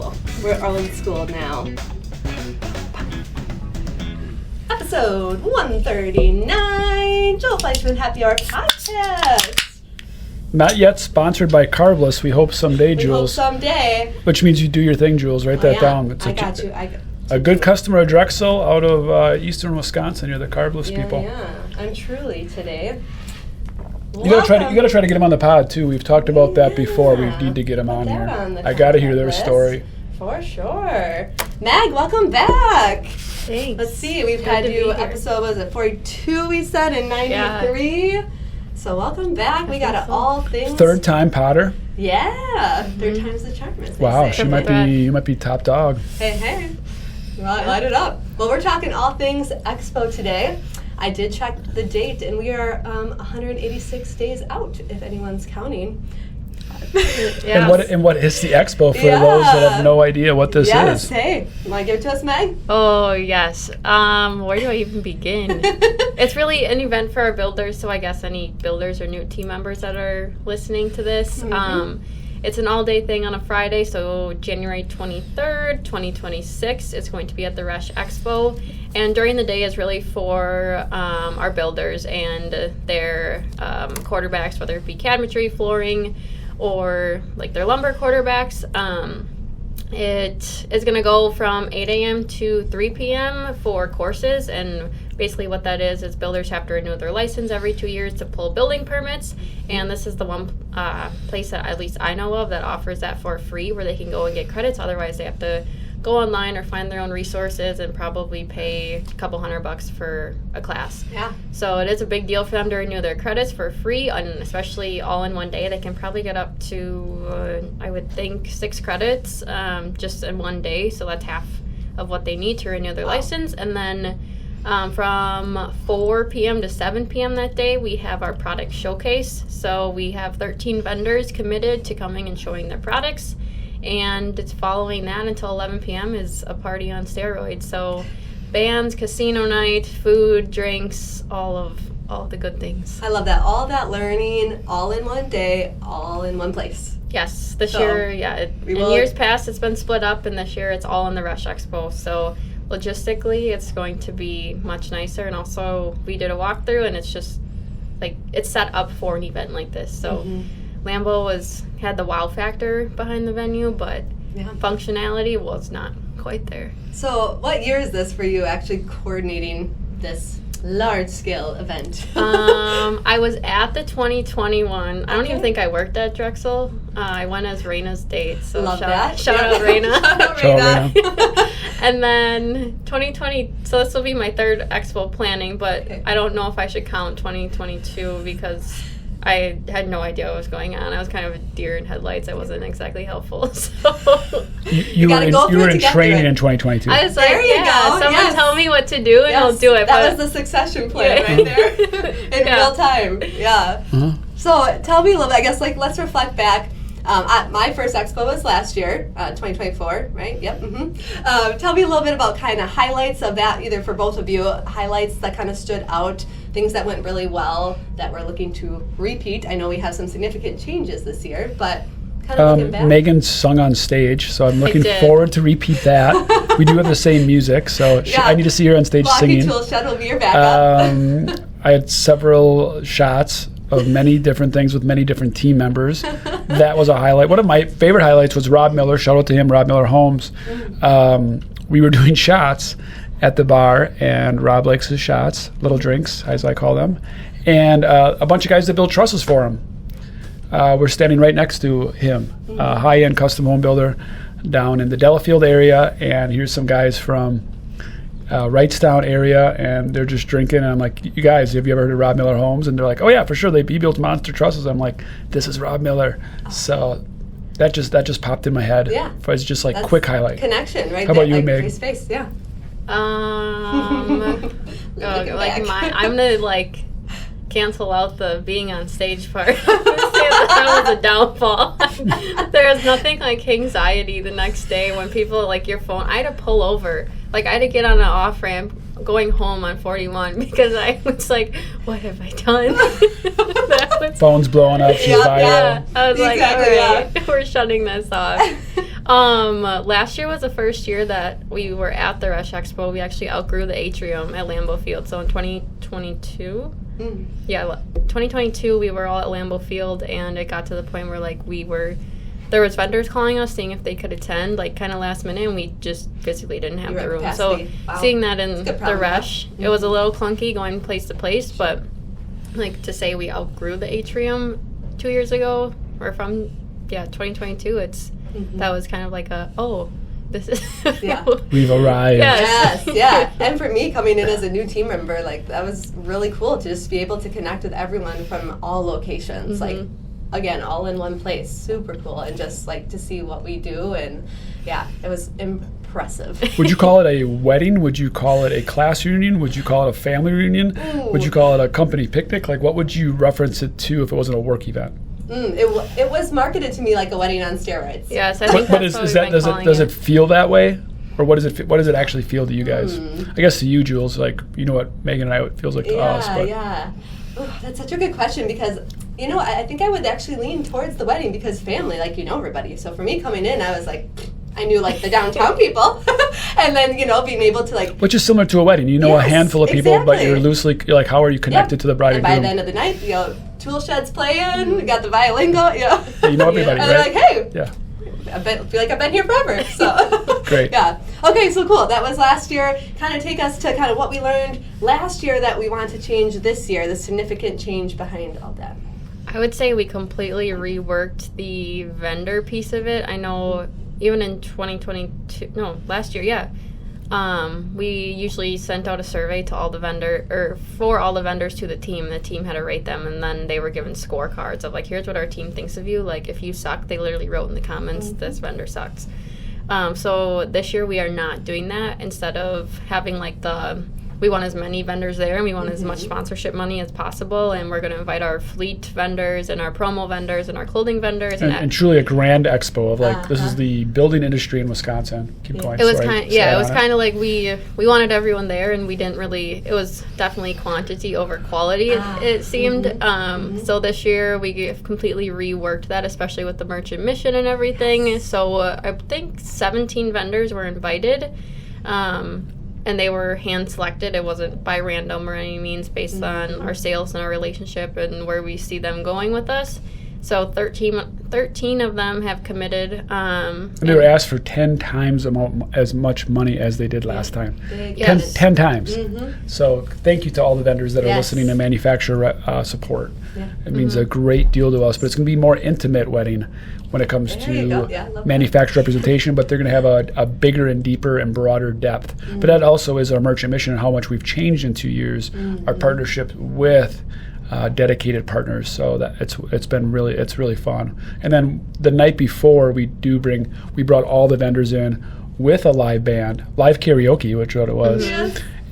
school. We're all in school now. Episode 139, Joel Fleischman Happy Hour Podcast. Not yet sponsored by Carbless. We hope someday, We Jules. hope someday. Which means you do your thing, Jules. Write that down. I got you. A good customer of Drexel out of eastern Wisconsin. You're the Carbless people. Yeah, I'm truly today. You gotta try to get him on the pod too. We've talked about that before. We need to get him on here. I gotta hear their story. For sure. Mag, welcome back. Thanks. Let's see, we've had you episode, was it 42 we said, in 93? Yeah. So welcome back. We got all things. Third time Potter. Yeah. Third time's the charm, as they Wow, say. you might be top dog. Hey. Light it up. Well, we're talking all things Expo today. I did check the date, and we are 186 days out, if anyone's counting. Yes. And what is the Expo for those that have no idea what this is? Hey, you want to give it to us, Meg? Oh, yes. Where do I even begin? It's really an event for our builders, so I guess any builders or new team members that are listening to this. Mm-hmm. It's an all-day thing on a Friday, so January 23rd, 2026. It's going to be at the Resch Expo. And during the day is really for our builders and their quarterbacks, whether it be cabinetry, flooring, or like their lumber quarterbacks. It is going to go from 8 a.m. to 3 p.m. for courses, and basically what that is builders have to renew their license every 2 years to pull building permits, and this is the one place that at least I know of that offers that for free, where they can go and get credits. Otherwise they have to go online or find their own resources and probably pay a couple $100 for a class. Yeah. So it is a big deal for them to renew their credits for free, and especially all in one day. They can probably get up to, I would think, 6 credits just in one day. So that's half of what they need to renew their license. And then from 4 p.m. to 7 p.m. that day, we have our product showcase. So we have 13 vendors committed to coming and showing their products. And it's following that until 11 p.m. is a party on steroids. So bands, casino night, food, drinks, all the good things. I love that. All that learning, all in one day, all in one place. Yes. This year, in years past, it's been split up, and this year it's all in the Resch Expo. So logistically, it's going to be much nicer. And also, we did a walkthrough, and it's just, like, it's set up for an event like this. So Lambeau had the wow factor behind the venue, but functionality was not quite there. So what year is this for you actually coordinating this large-scale event? I was at the 2021. I don't even think I worked at Drexel. I went as Raina's date. So shout out Raina. Shout out Raina. And then 2020, so this will be my third Expo planning, but I don't know if I should count 2022 because I had no idea what was going on. I was kind of a deer in headlights. I wasn't exactly helpful. So you were in training in 2022. I was like, someone tell me what to do and I'll do it. That was the succession plan right there in real time. Yeah. Uh-huh. So tell me a little bit, I guess, like, let's reflect back. My first Expo was last year, 2024, right? Yep. Mm-hmm. Tell me a little bit about kind of highlights of that, either for both of you, highlights that kind of stood out, things that went really well that we're looking to repeat. I know we have some significant changes this year, but kind of looking back. Megan sung on stage, so I'm looking forward to repeat that. We do have the same music, so I need to see her on stage singing. Tool Shed will be your backup. I had several shots of many different things with many different team members. That was a highlight. One of my favorite highlights was Rob Miller. Shout out to him, Rob Miller Homes. We were doing shots at the bar, and Rob likes his shots, little drinks, as I call them. And a bunch of guys that build trusses for him. We're standing right next to him, a high-end custom home builder down in the Delafield area. And here's some guys from Wrightstown area, and they're just drinking. And I'm like, you guys, have you ever heard of Rob Miller Homes? And they're like, oh yeah, for sure. He builds monster trusses. I'm like, this is Rob Miller. So that just popped in my head. Yeah. It's just like quick highlight. Connection, right? How about you, like, Meg? Face, yeah. I'm gonna cancel out the being on stage part. I'm gonna say that was a downfall. There was nothing like anxiety the next day when people your phone. I had to pull over. I had to get on an off ramp going home on 41 because I was like, what have I done? Phone's blowing up. Yeah. I was like, all right, we're shutting this off. Last year was the first year that we were at the Rush Expo. We actually outgrew the atrium at Lambeau Field. So in 2022, 2022, we were all at Lambeau Field, and it got to the point where there was vendors calling us saying if they could attend, like kind of last minute, and we just physically didn't have the room. So seeing that in the Rush, it was a little clunky going place to place, but like to say we outgrew the atrium 2 years ago or from 2022, that was kind of like this is we've arrived. Yes. And for me, coming in as a new team member, like that was really cool to just be able to connect with everyone from all locations, like again, all in one place. Super cool, and just like to see what we do, and it was impressive. Would you call it a wedding? Would you call it a class reunion? Would you call it a family reunion? Ooh. Would you call it a company picnic? Like, what would you reference it to if it wasn't a work event? It was marketed to me like a wedding on steroids. Yes, I think does it feel that way, or what does it actually feel to you guys? I guess to you, Jules, like you know what Megan and I it feels like to us. But. Yeah. Oh, that's such a good question because I think I would actually lean towards the wedding because family, like everybody. So for me coming in, I was like, I knew like the downtown people, and then being able to like. Which is similar to a wedding. A handful of people, but you're like, how are you connected to the bride and groom? By the end of the night, tool shed's playing. We got the violin going. Yeah, you know everybody, and right? they're like, hey. I feel like I've been here forever. So great. Yeah. Okay, so cool. That was last year. Kind of take us to kind of what we learned last year that we want to change this year, the significant change behind all that. I would say we completely reworked the vendor piece of it. I know even in last year, we usually sent out a survey to all the for all the vendors to the team. The team had to rate them, and then they were given scorecards of like, here's what our team thinks of you. Like, if you suck, they literally wrote in the comments, this vendor sucks. So this year we are not doing that. Instead of having like we want as many vendors there, and we want as much sponsorship money as possible, and we're going to invite our fleet vendors and our promo vendors and our clothing vendors. And truly a grand expo of like, this is the building industry in Wisconsin. Keep going. It was kind of like we wanted everyone there, and we didn't really, it was definitely quantity over quality, it seemed. So this year we completely reworked that, especially with the merchant mission and everything. So I think 17 vendors were invited. And they were hand-selected. It wasn't by random or any means, based on our sales and our relationship and where we see them going with us. So 13 of them have committed. And they were asked for 10 times as much money as they did last time. 10 times. So thank you to all the vendors that are listening to manufacturer support. It means a great deal to us, but it's going to be more intimate wedding when it comes to manufacturer representation, but they're going to have a bigger and deeper and broader depth. But that also is our merchant mission and how much we've changed in 2 years, our partnership with dedicated partners. So that it's really fun. And then the night before we brought all the vendors in with a live band, live karaoke, which what it was.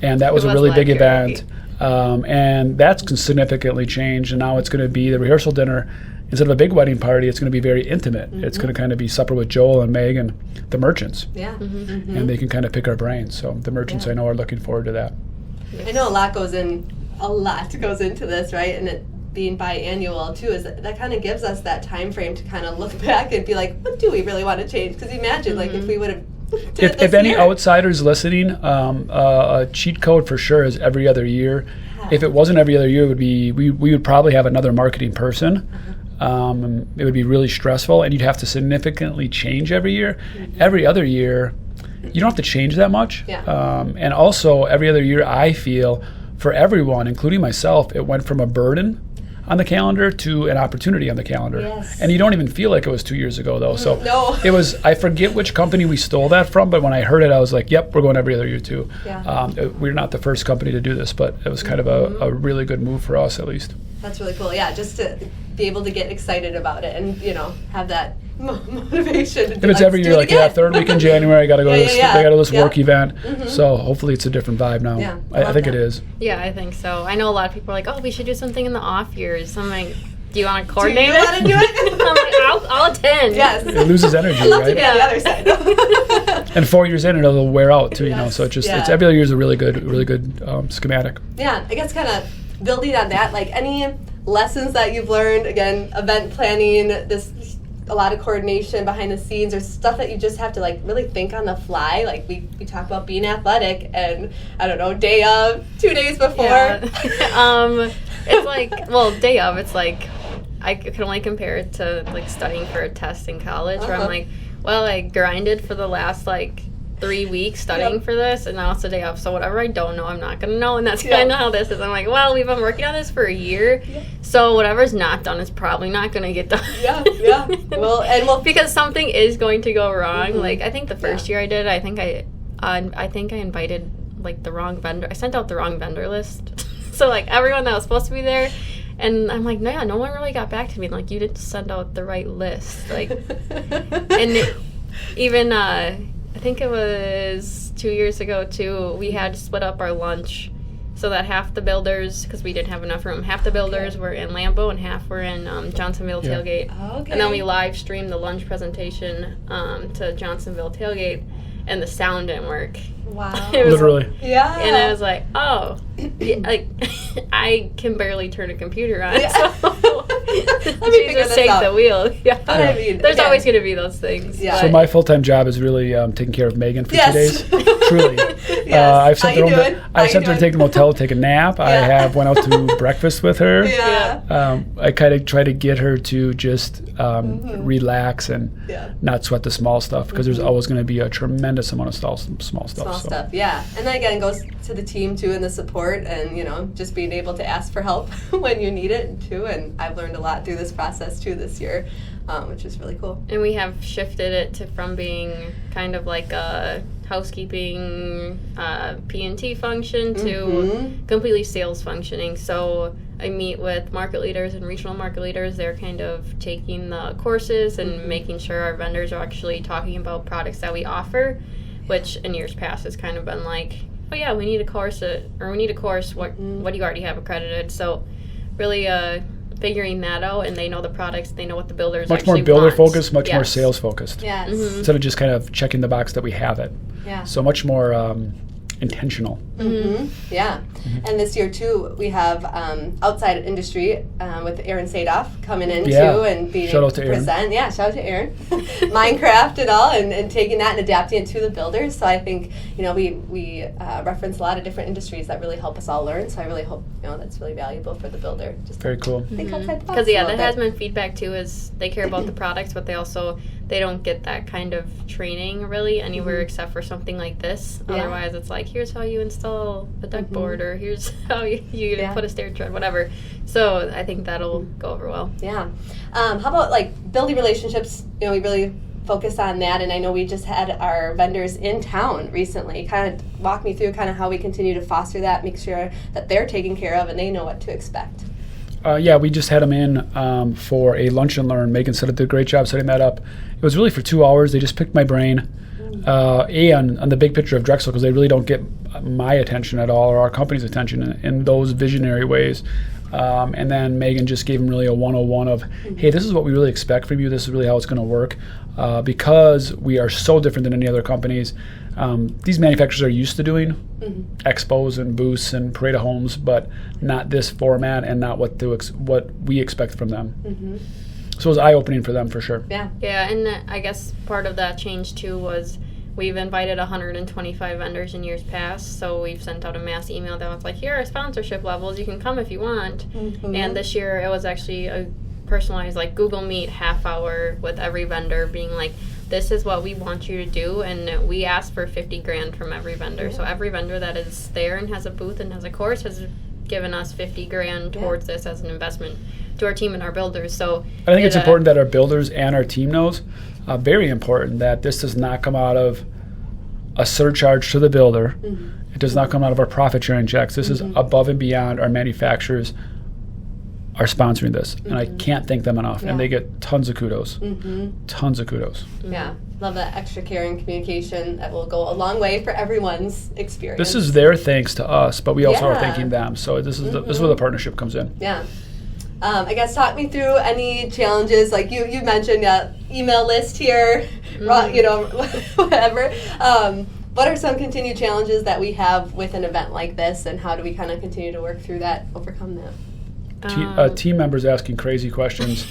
And that was a really big event. And that's significantly changed, and now it's going to be the rehearsal dinner. Instead of a big wedding party, it's going to be very intimate. It's going to kind of be supper with Joel and Meg and the merchants. And they can kind of pick our brains. So the merchants, I know, are looking forward to that. I know a lot goes into this, right? And it being biannual too, is that kind of gives us that time frame to kind of look back and be like, what do we really want to change? Because imagine like if we would have if any outsiders listening, a cheat code for sure is every other year. If it wasn't every other year, it would be we would probably have another marketing person. It would be really stressful, and you'd have to significantly change every year. Every other year, you don't have to change that much. And also, every other year, I feel, for everyone, including myself, it went from a burden on the calendar to an opportunity on the calendar. And you don't even feel like it was 2 years ago, though. So it was, I forget which company we stole that from, but when I heard it, I was like, yep, we're going every other year, too. We're not the first company to do this, but it was kind of a really good move for us, at least. That's really cool. Yeah, just to be able to get excited about it and, have that motivation. If it's every year, like, third week in January, I got to go to this work event. So hopefully it's a different vibe now. I think it is. Yeah, I think so. I know a lot of people are like, oh, we should do something in the off years. I'm like, do you want to coordinate it? Do you want to do it? I'm like, I'll attend. Yes. It loses energy, I'd love right? to be on the other side. And 4 years in, it'll wear out too, So it's just, it's every other year is a really good schematic. Yeah, I guess kind of building on that, like any lessons that you've learned, again, event planning, this a lot of coordination behind the scenes, or stuff that you just have to like really think on the fly. Like we talk about being athletic, and I don't know, day of, 2 days before. Yeah. It's like, well, day of, it's like I can only compare it to like studying for a test in college, where I'm like, well, I grinded for the last like 3 weeks studying for this, and now it's the day off, so whatever I don't know, I'm not going to know, and that's kind of how this is. I'm like, well, we've been working on this for a year, so whatever's not done is probably not going to get done. Well, because something is going to go wrong. Like, I think the first year I did, I think I invited like the wrong vendor. I sent out the wrong vendor list. So like everyone that was supposed to be there, and I'm like, no one really got back to me. Like, you didn't send out the right list. Like, and even I think it was 2 years ago too, we had to split up our lunch so that half the builders, because we didn't have enough room, half the builders were in Lambeau and half were in Johnsonville Tailgate. And then we live streamed the lunch presentation to Johnsonville Tailgate, and the sound didn't work. Wow. Literally. Yeah. And I was like, oh, like I can barely turn a computer on. So Let me figure this take out. the wheel. Yeah. But I mean, there's always going to be those things. Yeah. So my full-time job is really taking care of Megan for 2 days. Truly. I've sent her to take the motel to take a nap. I have went out to breakfast with her. I kind of try to get her to just relax and not sweat the small stuff, because there's always going to be a tremendous amount of small stuff. Yeah. And then again, it goes to the team too, and the support, and just being able to ask for help when you need it too. And I've learned a lot through this process too this year, which is really cool. And we have shifted it from being kind of like a housekeeping P&T function to completely sales functioning. So I meet with market leaders and regional market leaders. They're kind of taking the courses and making sure our vendors are actually talking about products that we offer, which in years past has kind of been like, oh yeah, we need a course, what do you already have accredited? So really figuring that out, and they know the products, they know what the builders much actually more builder want. focused, much more sales focused. Yes. Instead of just kind of checking the box that we have it. Yeah. So much more intentional. Yeah. And this year too, we have outside industry with Aaron Sadoff coming in too, and being able to present. Yeah, shout out to Aaron. Minecraft and all, and taking that and adapting it to the builders. So I think we reference a lot of different industries that really help us all learn. So I really hope that's really valuable for the builder. Just very cool. Think outside the box. Because that has been feedback too. Is they care about the products, but they don't get that kind of training really anywhere except for something like this. Otherwise, it's like, here's how you install a deck board, or here's how you put a stair tread, whatever. So I think that'll go over well. Yeah. How about like building relationships? We really focus on that, and I know we just had our vendors in town recently. Kind of walk me through kind of how we continue to foster that, make sure that they're taken care of and they know what to expect. We just had them in for a lunch and learn. Megan did a great job setting that up. It was really for 2 hours. They just picked my brain, on the big picture of Drexel, because they really don't get my attention at all, or our company's attention in those visionary ways. And then Megan just gave them really a 101 of, hey, this is what we really expect from you. This is really how it's going to work. Because we are so different than any other companies. These manufacturers are used to doing expos and booths and parade of homes, but not this format and not what we expect from them. So it was eye-opening for them for sure. Yeah, and I guess part of that change too was we've invited 125 vendors in years past, so we've sent out a mass email that was like, here are sponsorship levels, you can come if you want. And this year it was actually a personalized like Google Meet half hour with every vendor being like, this is what we want you to do, and we asked for $50,000 from every vendor. So every vendor that is there and has a booth and has a course has given us $50,000 towards this as an investment to our team and our builders. So I think it's important that our builders and our team knows, very important, that this does not come out of a surcharge to the builder. It does not come out of our profit sharing checks. This is above and beyond. Our manufacturers are sponsoring this, and I can't thank them enough. And they get tons of kudos. Tons of kudos. Yeah, love that extra care and communication. That will go a long way for everyone's experience. This is their thanks to us, but we also are thanking them. So this is this is where the partnership comes in. Yeah. I guess talk me through any challenges, like you mentioned email list here, whatever. What are some continued challenges that we have with an event like this, and how do we kind of continue to work through that, overcome that? Team members asking crazy questions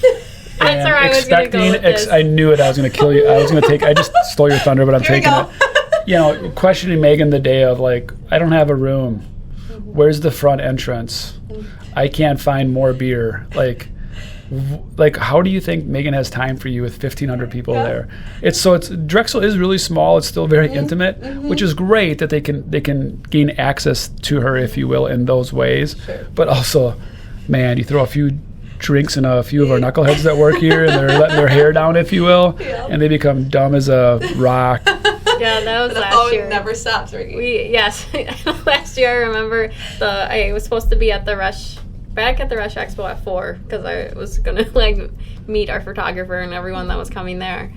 That's where I was going to go with this. I knew it. I was going to kill you. I just stole your thunder, but I'm taking it. Questioning Megan the day of like, I don't have a room. Where's the front entrance? I can't find more beer. Like, how do you think Megan has time for you with 1,500 people there? It's Drexel is really small. It's still very intimate, which is great that they can gain access to her, if you will, in those ways. Sure. But also, man, you throw a few drinks in a few of our knuckleheads that work here, and they're letting their hair down, if you will, and they become dumb as a rock. Yeah, that was last year. The phone never stops ringing. Last year I remember I was supposed to be at the Rush Expo at 4 because I was gonna meet our photographer and everyone that was coming there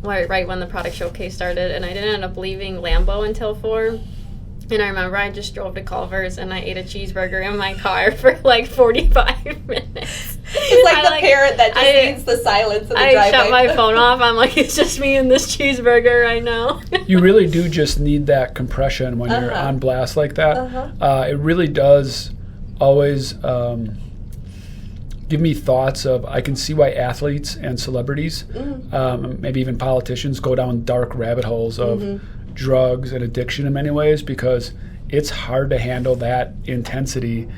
right when the product showcase started, and I didn't end up leaving Lambeau until 4. And I remember I just drove to Culver's and I ate a cheeseburger in my car for 45 minutes. It's like the parent that just needs the silence of the driveway. I shut my phone off. I'm like, it's just me and this cheeseburger right now. You really do just need that compression when you're on blast like that. It really does always give me thoughts of, I can see why athletes and celebrities, maybe even politicians, go down dark rabbit holes of drugs and addiction in many ways, because it's hard to handle that intensity.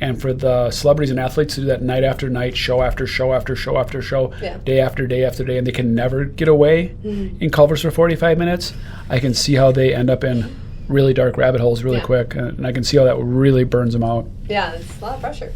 And for the celebrities and athletes to do that night after night, show after show after show after show, day after day after day, and they can never get away in Culver's for 45 minutes, I can see how they end up in really dark rabbit holes really quick, and I can see how that really burns them out. Yeah, it's a lot of pressure.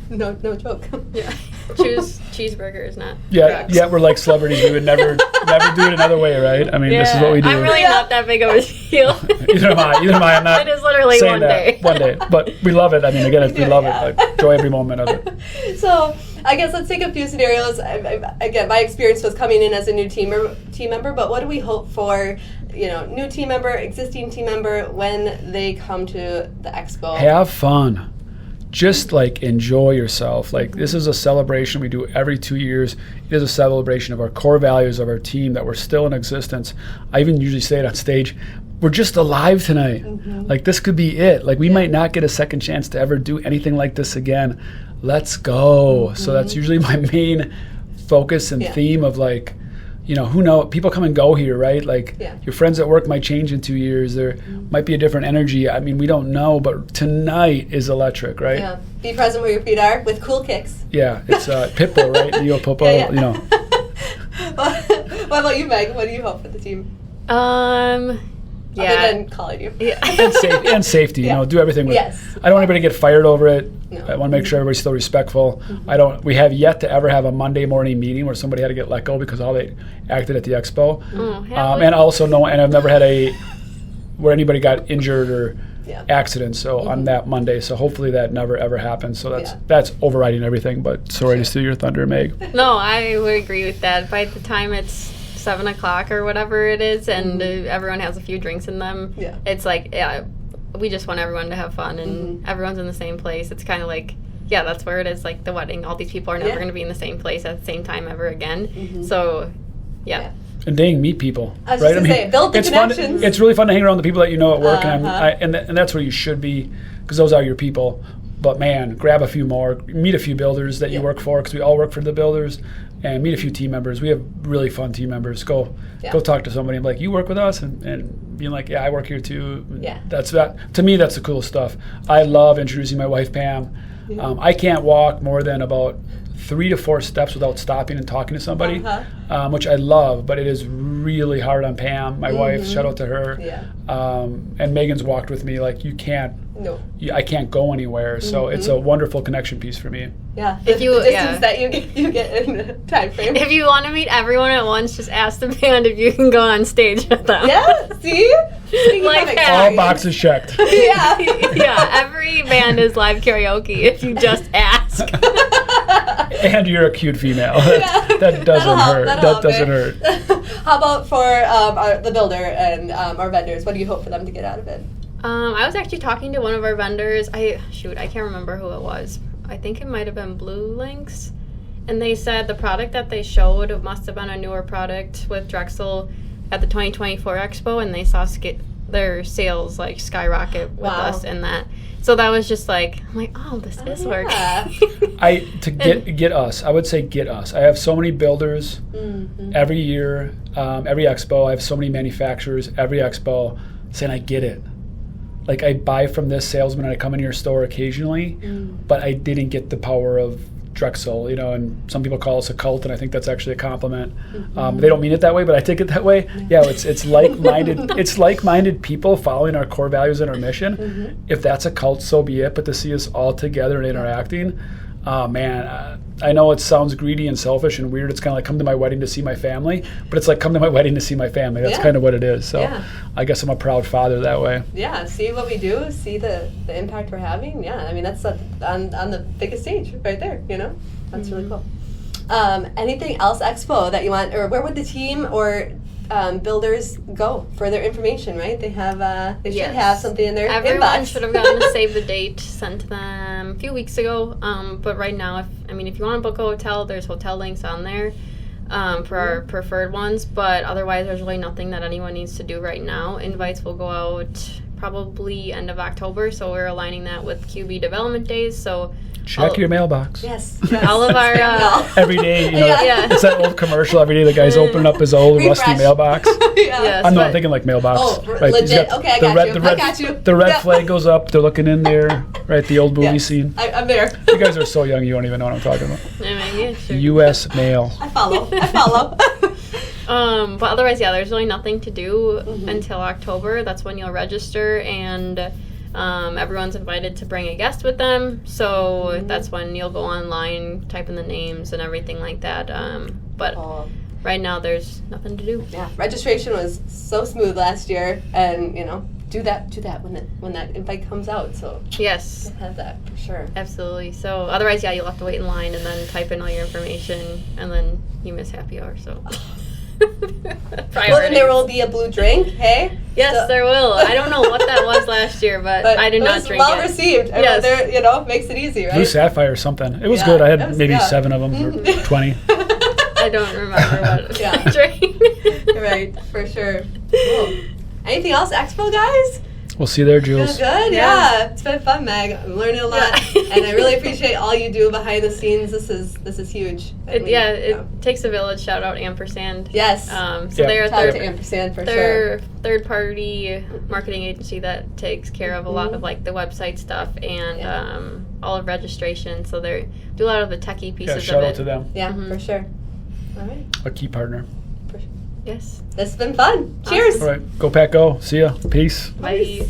No joke. Yeah, choose cheeseburgers, not drugs. Yeah, we're like celebrities. We would never do it another way, right? I mean, this is what we do. I'm really not that big of a deal. Either am I. I'm not. It is literally one day. One day, but we love it. I mean, again, we love it. I enjoy every moment of it. So, I guess let's take a few scenarios. Again, my experience was coming in as a new team member, but what do we hope for? New team member, existing team member, when they come to the expo? Have fun. Just enjoy yourself. This is a celebration we do every 2 years. It is a celebration of our core values of our team, that we're still in existence. I even usually say it on stage, we're just alive tonight. This could be it. We might not get a second chance to ever do anything like this again. Let's go. So that's usually my main focus and theme of who knows? People come and go here, right? Your friends at work might change in 2 years. There might be a different energy. I mean, we don't know, but tonight is electric, right? Yeah. Be present where your feet are with cool kicks. Yeah, it's Pitbull, right? Neo Popo, What about you, Meg? What do you hope for the team? Yeah. Other than calling you. Yeah. and safety. Do everything with. Yes. I don't want anybody to get fired over it. No. I want to make sure everybody's still respectful. We have yet to ever have a Monday morning meeting where somebody had to get let go because of how they acted at the expo. And also I've never had where anybody got injured or accident. So on that Monday. So hopefully that never ever happens. So that's overriding everything. But sorry to steal your thunder, Meg. No, I would agree with that. By the time it's 7 o'clock or whatever it is, and everyone has a few drinks in them, it's we just want everyone to have fun, and everyone's in the same place. It's kind of that's where it is, the wedding. All these people are never going to be in the same place at the same time ever again. So, and dang, meet people. I was just going to say, build the connections. It's really fun to hang around the people that you know at work, and that's where you should be, because those are your people. But man, grab a few more, meet a few builders that you work for, because we all work for the builders, and meet a few team members. We have really fun team members. Go talk to somebody and be like, you work with us, and being like, yeah, I work here too. Yeah. To me, that's the cool stuff. I love introducing my wife, Pam. I can't walk more than about 3 to 4 steps without stopping and talking to somebody, which I love, but it is really hard on Pam, my wife. Shout out to her. And Megan's walked with me. You can't. No. I can't go anywhere, so it's a wonderful connection piece for me. Yeah, the distance that you get in the time frame. If you want to meet everyone at once, just ask the band if you can go on stage with them. Yeah, see? All boxes checked. Yeah, every band is live karaoke if you just ask. And you're a cute female. That doesn't hurt. That doesn't hurt. How about for the builder and our vendors? What do you hope for them to get out of it? I was actually talking to one of our vendors. I can't remember who it was. I think it might have been Blue Links. And they said the product that they showed must have been a newer product with Drexel at the 2024 Expo, and they saw their sales like skyrocket with Wow. us in that. So that was just like, I'm like, oh, this is working. Get us. I would say get us. I have so many builders every year, every expo. I have so many manufacturers every expo saying, I get it. Like, I buy from this salesman and I come into your store occasionally, but I didn't get the power of Drexel, and some people call us a cult, and I think that's actually a compliment. They don't mean it that way, but I take it that way. Yeah, it's like-minded. It's like-minded people following our core values and our mission. If that's a cult, so be it. But to see us all together and interacting, man, I know it sounds greedy and selfish and weird. It's kind of like come to my wedding to see my family, but it's like come to my wedding to see my family. That's kind of what it is. So I guess I'm a proud father that way. Yeah, see what we do, see the impact we're having. Yeah, I mean, that's on the biggest stage right there, That's really cool. Anything else, Expo, that you want, or where would the team or builders go for their information, right? They have they should have something in their Everyone inbox. should have gotten a save the date sent to them a few weeks ago. But right now, if you want to book a hotel, there's hotel links on there for our preferred ones. But otherwise, there's really nothing that anyone needs to do right now. Invites will go out probably end of October, so we're aligning that with QB development days. So check your mailbox. Yes. All of our every day, it's that old commercial. Every day, the guy's opening up his old rusty mailbox. Yes, I'm thinking like mailbox. Oh, right? legit. Okay, I got you. The red flag goes up. They're looking in there. Right, the old movie scene. I'm there. You guys are so young, you don't even know what I'm talking about. Sure. U.S. mail. I follow. But otherwise, there's really nothing to do until October. That's when you'll register, and everyone's invited to bring a guest with them. So that's when you'll go online, type in the names and everything like that. But right now, there's nothing to do. Yeah, registration was so smooth last year, and do that when that invite comes out. So yes, have that for sure. Absolutely. So otherwise, you'll have to wait in line and then type in all your information, and then you miss happy hour. So. Well, then there will be a blue drink, hey? Yes, there will. I don't know what that was last year, but I did not drink it. Well received. Yes. Makes it easy, right? Blue Sapphire or something. It was good. I had maybe 7 of them or 20. I don't remember what I drank. Right, for sure. Cool. Anything else, Expo guys? We'll see you there, Jules. Good, yeah. It's been fun, Meg. I'm learning a lot, and I really appreciate all you do behind the scenes. This is huge. It takes a village. Shout out Ampersand. Yes. They're to Ampersand for sure. Third party marketing agency that takes care of a lot of like the website stuff and all of registration. So they do a lot of the techie pieces of it. Shout out to them. Yeah, for sure. All right. A key partner. Yes. This has been fun. Cheers. All right. Go Pack Go. See ya. Peace. Bye.